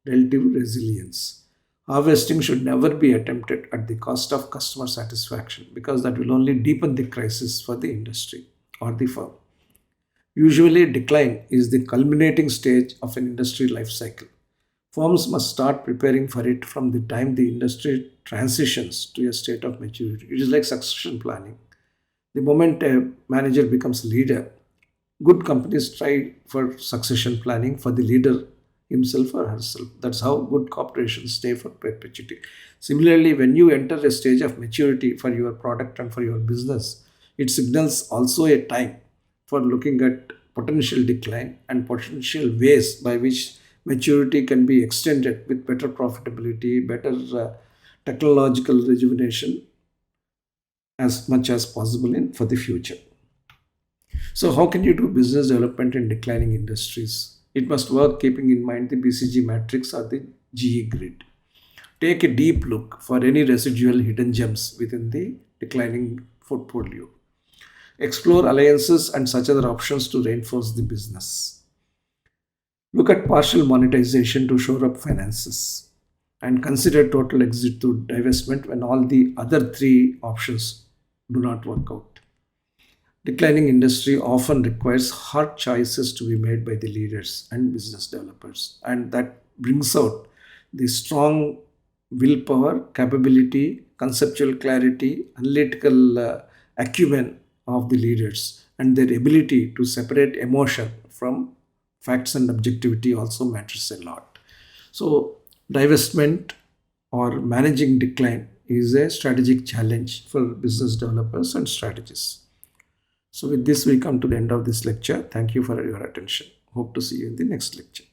relative resilience. Harvesting should never be attempted at the cost of customer satisfaction because that will only deepen the crisis for the industry or the firm. Usually, decline is the culminating stage of an industry life cycle. Firms must start preparing for it from the time the industry transitions to a state of maturity. It is like succession planning. The moment a manager becomes leader, Good companies try for succession planning for the leader himself or herself. That's how good corporations stay for perpetuity. Similarly, when you enter a stage of maturity for your product and for your business, it signals also a time for looking at potential decline and potential ways by which maturity can be extended with better profitability, better technological rejuvenation as much as possible in for the future. So, how can you do business development in declining industries? It must work keeping in mind the BCG matrix or the GE grid. Take a deep look for any residual hidden gems within the declining portfolio. Explore alliances and such other options to reinforce the business. Look at partial monetization to shore up finances. And consider total exit through divestment when all the other three options do not work out. Declining industry often requires hard choices to be made by the leaders and business developers, and that brings out the strong willpower, capability, conceptual clarity, analytical acumen of the leaders, and their ability to separate emotion from facts and objectivity also matters a lot. So, divestment or managing decline is a strategic challenge for business developers and strategists. So with this, we come to the end of this lecture. Thank you for your attention. Hope to see you in the next lecture.